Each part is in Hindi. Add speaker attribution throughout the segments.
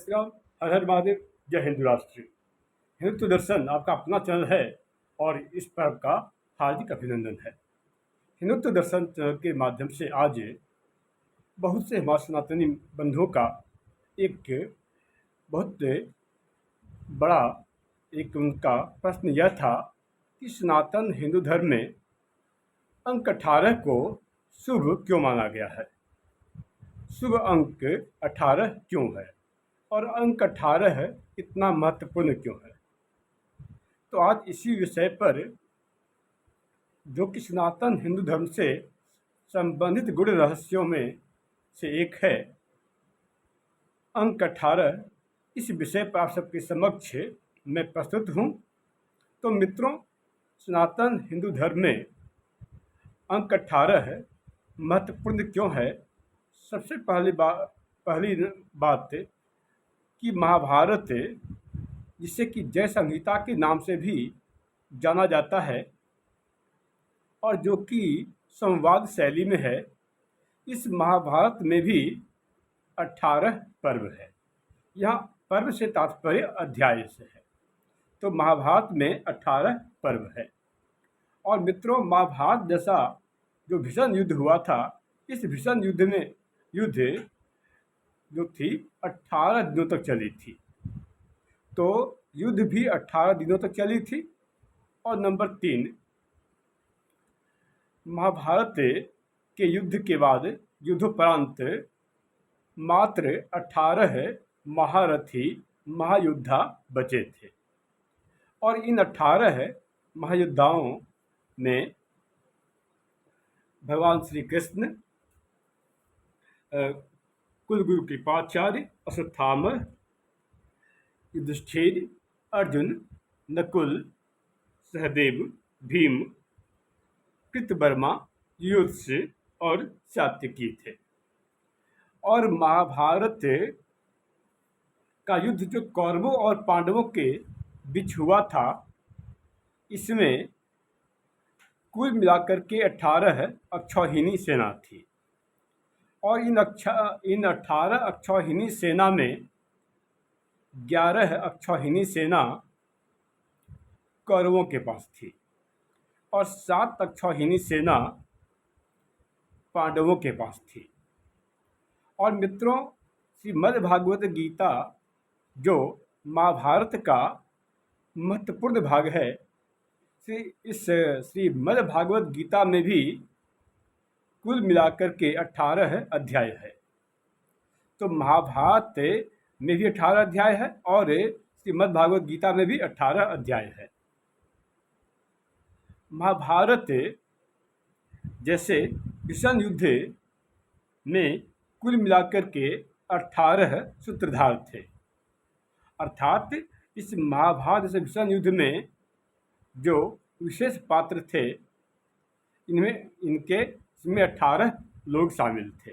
Speaker 1: श्री राम। हर हर महादेव। जय हिंदू राष्ट्र। हिंदुत्व दर्शन आपका अपना चैनल है और इस पर आपका हार्दिक अभिनंदन है। हिंदुत्व दर्शन चैनल के माध्यम से आज बहुत से हमारे सनातनी बंधुओं का एक बहुत बड़ा उनका प्रश्न यह था कि सनातन हिंदू धर्म में अंक 18 को शुभ क्यों माना गया है, शुभ अंक 18 क्यों है और अंक 18 इतना महत्वपूर्ण क्यों है। तो आज इसी विषय पर, जो कि सनातन हिंदू धर्म से संबंधित गुड़ रहस्यों में से एक है, अंक 18, इस विषय पर आप सबके समक्ष मैं प्रस्तुत हूँ। तो मित्रों, सनातन हिंदू धर्म में अंक 18 महत्वपूर्ण क्यों है। सबसे पहली बात कि महाभारत, जिसे कि जय संहिता के नाम से भी जाना जाता है और जो कि संवाद शैली में है, इस महाभारत में भी 18 पर्व है। यहाँ पर्व से तात्पर्य अध्याय से है। तो महाभारत में 18 पर्व है। और मित्रों, महाभारत जैसा जो भीषण युद्ध हुआ था, इस भीषण युद्ध जो थी 18 दिनों तक चली थी। तो युद्ध भी 18 दिनों तक चली थी। और नंबर 3, महाभारत के युद्ध के बाद युद्धोपरांत मात्र 18 महारथी महायोद्धा बचे थे। और इन 18 महायोद्धाओं में भगवान श्री कृष्ण, कुलगुरु कृपाचार्य, अश्वत्थामा, युधिष्ठिर, अर्जुन, नकुल, सहदेव, भीम, कृतवर्मा, युयुत्सु और सात्यकी थे। और महाभारत का युद्ध जो कौरवों और पांडवों के बीच हुआ था, इसमें कुल मिलाकर के 18 अक्षौहिणी सेना थी। और इन 18 अक्षौहिणी सेना में 11 अक्षौहिणी सेना कौरवों के पास थी और 7 अक्षौहिणी सेना पांडवों के पास थी। और मित्रों, श्रीमद्भागवत गीता जो महाभारत का महत्वपूर्ण भाग है, इस श्रीमद्भागवत गीता में भी कुल मिलाकर के 18 अध्याय है। तो महाभारत में भी 18 अध्याय है और श्रीमद्भागवत गीता में भी 18 अध्याय है। महाभारत जैसे भीषण युद्ध में कुल मिलाकर के 18 सूत्रधार थे। अर्थात इस महाभारत जैसे भीषण युद्ध में जो विशेष पात्र थे, इसमें 18 लोग शामिल थे।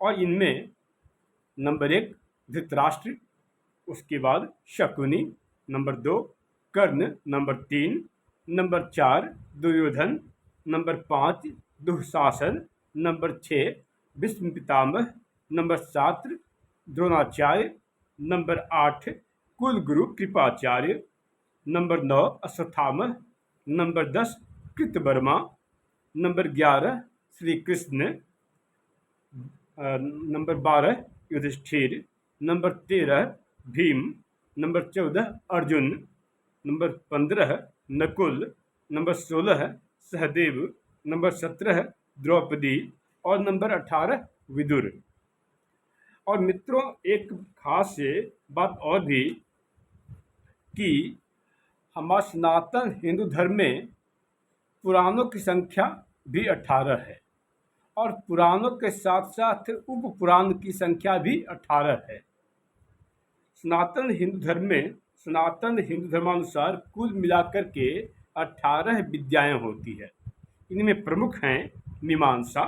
Speaker 1: और इनमें नंबर 1 धृतराष्ट्र, उसके बाद Shakuni, number 2 Karna, number 3, number 4 Duryodhana, number 5 Dushasana, number 6 Bhishma Pitamah, number 7 Dronacharya, number 8 कुलगुरु Kripacharya, number 9 Ashwatthama, number 10 Kritavarma, number 11 Shri Krishna, number 12 Yudhishthira, number 13 Bhima, number 14 Arjuna, number 15 Nakula, number 16 Sahadeva, number 17 Draupadi और नंबर 18 विदुर। और मित्रों, एक खास बात और भी कि हमारे सनातन हिंदू धर्म में पुराणों की संख्या भी 18 है और पुराणों के साथ साथ उप पुराण की संख्या भी 18 है। सनातन हिंदू धर्म में, सनातन हिंदू धर्मानुसार कुल मिलाकर के 18 विद्याएं होती है। इनमें प्रमुख हैं मीमांसा,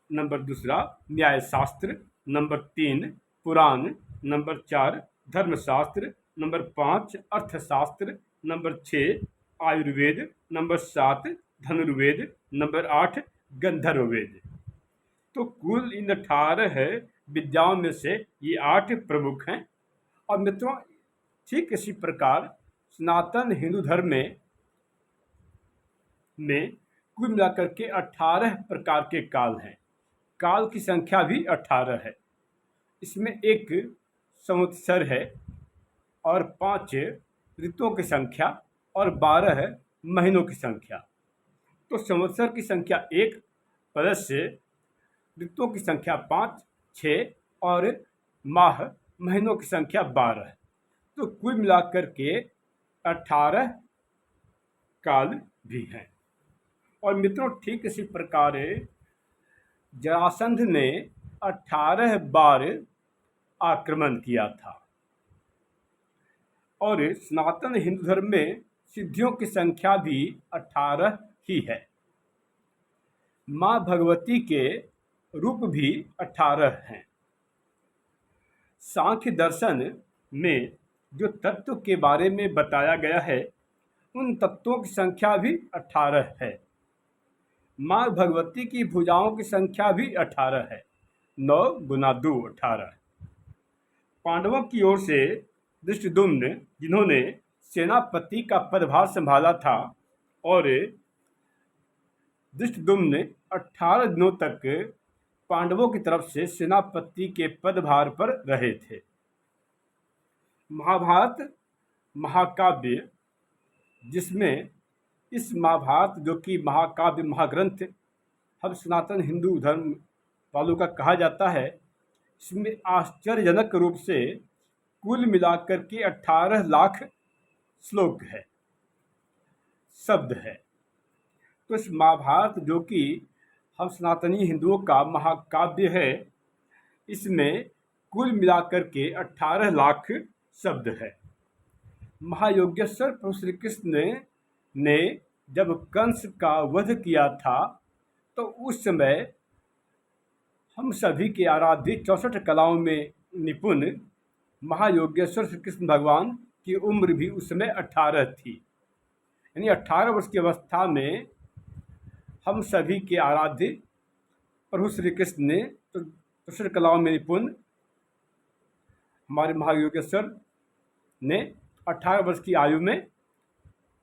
Speaker 1: नंबर 2 न्यायशास्त्र, नंबर 3 पुराण, नंबर 4 धर्मशास्त्र, नंबर 5 अर्थशास्त्र, नंबर 6 आयुर्वेद, नंबर 7 धनुर्वेद, नंबर 8 गंधर्व वेद। तो कुल इन 18 विद्याओं में से ये 8 प्रमुख हैं। और मित्रों, ठीक इसी प्रकार सनातन हिंदू धर्म में कुल मिलाकर के 18 प्रकार के काल हैं। काल की संख्या भी 18 है। इसमें एक संवत्सर है और 5 ऋतुओं की संख्या और 12 महीनों की संख्या। तो संवत्सर की संख्या 1 प्लस ऋतुओं की संख्या 5, 6 और माह महीनों की संख्या 12। तो कुल मिलाकर के 18 काल भी हैं। और मित्रों, ठीक इसी प्रकार जरासंध ने 18 बार आक्रमण किया था। और सनातन हिंदू धर्म में सिद्धियों की संख्या भी 18 ही है। माँ भगवती के रूप भी 18 हैं। सांख्य दर्शन में जो तत्व के बारे में बताया गया है, उन तत्वों की संख्या भी 18 है। माँ भगवती की भुजाओं की संख्या भी 18 है। 9 गुना 2 18। पांडवों की ओर से धृष्टद्युम्न, जिन्होंने सेनापति का पदभार संभाला था, और धृष्टद्युम्न 18 दिनों तक पांडवों की तरफ से सेनापति के पदभार पर रहे थे। महाभारत महाकाव्य, जिसमें इस महाभारत जो कि महाकाव्य महाग्रंथ हम सनातन हिंदू धर्म वालों का कहा जाता है, इसमें आश्चर्यजनक रूप से कुल मिलाकर के 18 लाख श्लोक है, शब्द है। तो इस महाभारत जो कि हम सनातनी हिंदुओं का महाकाव्य है, इसमें कुल मिलाकर के 18 लाख शब्द है। महायोगेश्वर प्रभु श्री कृष्ण ने जब कंस का वध किया था, तो उस समय हम सभी के आराध्य 64 कलाओं में निपुण महायोगेश्वर श्री कृष्ण भगवान की उम्र भी उस समय 18 थी। यानी 18 वर्ष की अवस्था में हम सभी के आराध्य प्रभु श्री कृष्ण ने 64 कलाओं में निपुण हमारे महायोगेश्वर ने 18 वर्ष की आयु में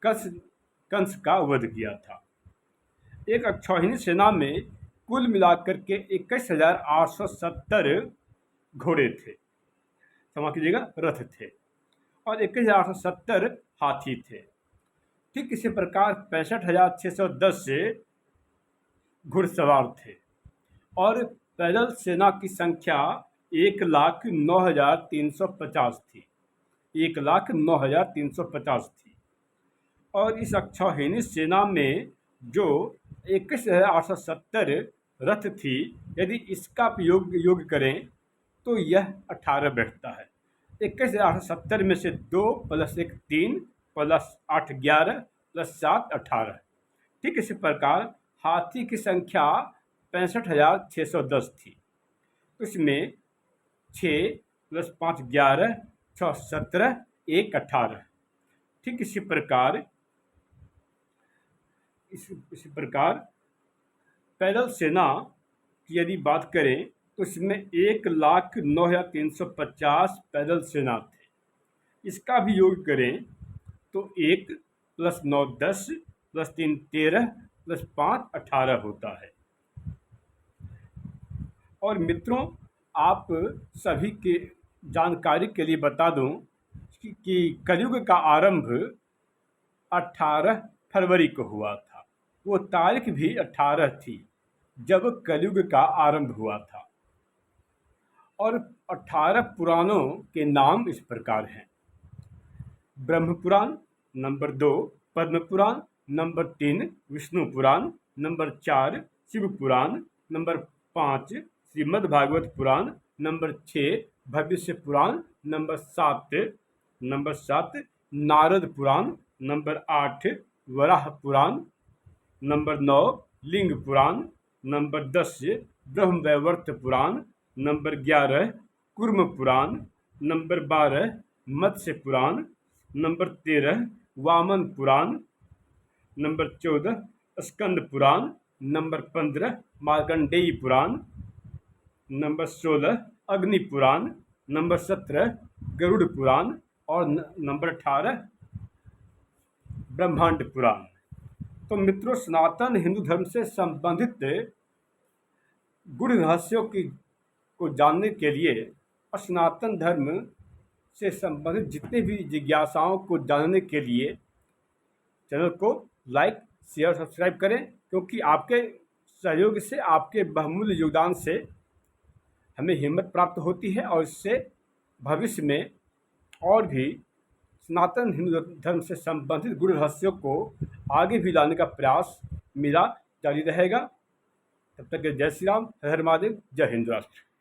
Speaker 1: कंस का वध किया था। एक अक्षौहिणी सेना में कुल मिलाकर के 21,870 घोड़े थे, क्षमा कीजिएगा, रथ थे, और 21,870 हाथी थे। ठीक इसी प्रकार 65,610 घुड़सवार थे, और पैदल सेना की संख्या 1,09,350 थी। 1,09,350 थी। और इस अक्षौहिणी सेना में जो 21,870 रथ थी, यदि इसका योग करें तो यह 18 बैठता है। 21,870 में से 2 + 1 3 + 8 11 + 7 18। ठीक इसी प्रकार हाथी की संख्या 65,610 थी। तो इसमें 6 + 5 11 6 17 1 18। ठीक इसी प्रकार पैदल सेना की यदि बात करें तो इसमें 1,09,350 पैदल सेना थे। इसका भी योग करें तो 1 + 9 10 + 3 13 + 5 18 होता है। और मित्रों, आप सभी के जानकारी के लिए बता दूं कि कलयुग का आरंभ 18 फरवरी को हुआ था। वो तारीख भी 18 थी जब कलयुग का आरंभ हुआ था। और 18 पुराणों के नाम इस प्रकार हैं: ब्रह्म पुराण, नंबर 2 पद्म पुराण, नंबर 3 विष्णु पुराण, नंबर 4 शिव पुराण, नंबर 5 श्रीमद् भागवत पुराण, नंबर 6 भविष्य पुराण, नंबर 7 नारद पुराण, नंबर 8 वराह पुराण, नंबर 9 लिंग पुराण, नंबर 10 ब्रह्मवैवर्त पुराण, नंबर 11 कुर्म पुराण, नंबर 12 मत्स्य पुराण, नंबर 13 वामन पुराण, नंबर 14 स्कंद पुराण, नंबर 15 मार्कंडेय पुराण, नंबर 16 अग्नि पुराण, नंबर 17 गरुड़ पुराण और नंबर 18 ब्रह्मांड पुराण। तो मित्रों, सनातन हिंदू धर्म से संबंधित गुड़ रहस्यों को जानने के लिए और सनातन धर्म से संबंधित जितने भी जिज्ञासाओं को जानने के लिए चैनल को लाइक, शेयर, सब्सक्राइब करें, क्योंकि आपके सहयोग से, आपके बहुमूल्य योगदान से हमें हिम्मत प्राप्त होती है और इससे भविष्य में और भी सनातन हिंदू धर्म से संबंधित गुड़ रहस्यों को आगे भी लाने का प्रयास मेरा जारी रहेगा। तब तक जय श्री राम, हर हर महादेव, जय हिंद राष्ट्र।